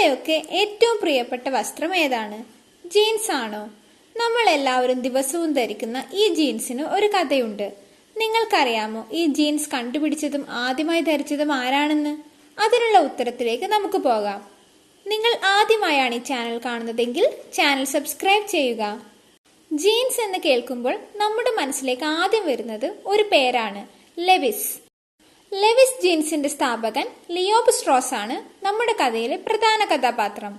നമ്മുടെയൊക്കെ ഏറ്റവും പ്രിയപ്പെട്ട വസ്ത്രം ഏതാണ്? ജീൻസ് ആണോ? നമ്മൾ എല്ലാവരും ദിവസവും ധരിക്കുന്ന ഈ ജീൻസിന് ഒരു കഥയുണ്ട്. നിങ്ങൾക്കറിയാമോ ഈ ജീൻസ് കണ്ടുപിടിച്ചതും ആദ്യമായി ധരിച്ചതും ആരാണെന്ന്? അതിനുള്ള ഉത്തരത്തിലേക്ക് നമുക്ക് പോകാം. നിങ്ങൾ ആദ്യമായാണ് ഈ ചാനൽ കാണുന്നതെങ്കിൽ ചാനൽ സബ്സ്ക്രൈബ് ചെയ്യുക. ജീൻസ് എന്ന് കേൾക്കുമ്പോൾ നമ്മുടെ മനസ്സിലേക്ക് ആദ്യം വരുന്നത് ഒരു പേരാണ്, ലെവിസ്. ലെവിസ് ജീൻസിന്റെ സ്ഥാപകൻ ലിയോബ് സ്ട്രോസ് ആണ് നമ്മുടെ കഥയിലെ പ്രധാന കഥാപാത്രം.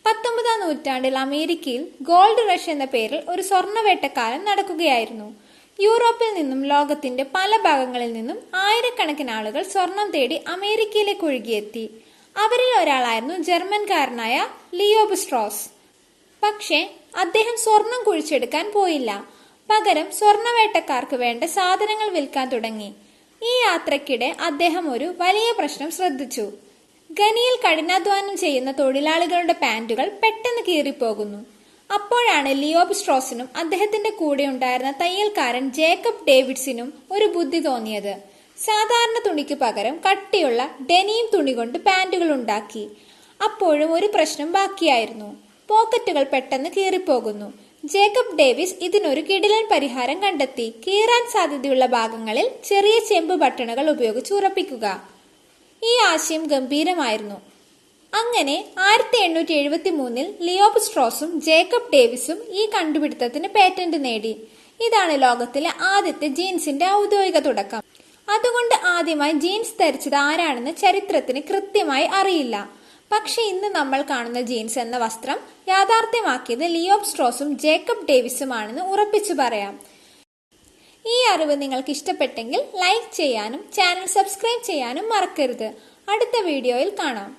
19-ാം നൂറ്റാണ്ടിൽ അമേരിക്കയിൽ ഗോൾഡ് റഷ് എന്ന പേരിൽ ഒരു സ്വർണ്ണവേട്ടക്കാലം നടക്കുകയായിരുന്നു. യൂറോപ്പിൽ നിന്നും ലോകത്തിന്റെ പല ഭാഗങ്ങളിൽ നിന്നും ആയിരക്കണക്കിന് ആളുകൾ സ്വർണം തേടി അമേരിക്കയിലേക്ക് ഒഴുകിയെത്തി. അവരിൽ ഒരാളായിരുന്നു ജർമ്മൻകാരനായ ലിയോബ് സ്ട്രോസ്. പക്ഷേ അദ്ദേഹം സ്വർണം കുഴിച്ചെടുക്കാൻ പോയില്ല. പകരം സ്വർണ്ണവേട്ടക്കാർക്ക് വേണ്ട സാധനങ്ങൾ വിൽക്കാൻ തുടങ്ങി. ഈ യാത്രക്കിടെ അദ്ദേഹം ഒരു വലിയ പ്രശ്നം ശ്രദ്ധിച്ചു. ഖനിയിൽ കഠിനാധ്വാനം ചെയ്യുന്ന തൊഴിലാളികളുടെ പാന്റുകൾ പെട്ടെന്ന് കീറിപ്പോകുന്നു. അപ്പോഴാണ് ലിയോബ് സ്ട്രോസിനും അദ്ദേഹത്തിന്റെ കൂടെ ഉണ്ടായിരുന്ന തയ്യൽക്കാരൻ ജേക്കബ് ഡേവിഡ്സിനും ഒരു ബുദ്ധി തോന്നിയത്. സാധാരണ തുണിക്ക് പകരം കട്ടിയുള്ള ഡെനിം തുണി കൊണ്ട് പാന്റുകൾ ഉണ്ടാക്കി. അപ്പോഴും ഒരു പ്രശ്നം ബാക്കിയായിരുന്നു. പോക്കറ്റുകൾ പെട്ടെന്ന് കീറിപ്പോകുന്നു. ജേക്കബ് ഡേവിസ് ഇതിനൊരു കിടിലൻ പരിഹാരം കണ്ടെത്തി. കീറാൻ സാധ്യതയുള്ള ഭാഗങ്ങളിൽ ചെറിയ ചെമ്പ് ബട്ടണുകൾ ഉപയോഗിച്ച് ഉറപ്പിക്കുക. ഈ ആശയം ഗംഭീരമായിരുന്നു. അങ്ങനെ 1873-ൽ ലിയോബ് സ്ട്രോസും ജേക്കബ് ഡേവിസും ഈ കണ്ടുപിടുത്തത്തിന് പേറ്റന്റ് നേടി. ഇതാണ് ലോകത്തിലെ ആദ്യത്തെ ജീൻസിന്റെ ഔദ്യോഗിക തുടക്കം. അതുകൊണ്ട് ആദ്യമായി ജീൻസ് ധരിച്ചത് ആരാണെന്ന് ചരിത്രത്തിന് കൃത്യമായി അറിയില്ല. പക്ഷെ ഇന്ന് നമ്മൾ കാണുന്ന ജീൻസ് എന്ന വസ്ത്രം യാഥാർത്ഥ്യമാക്കിയത് ലിയോബ് സ്ട്രോസും ജേക്കബ് ഡേവിസുമാണെന്ന് ഉറപ്പിച്ചു പറയാം. ഈ അറിവ് നിങ്ങൾക്ക് ഇഷ്ടപ്പെട്ടെങ്കിൽ ലൈക്ക് ചെയ്യാനും ചാനൽ സബ്സ്ക്രൈബ് ചെയ്യാനും മറക്കരുത്. അടുത്ത വീഡിയോയിൽ കാണാം.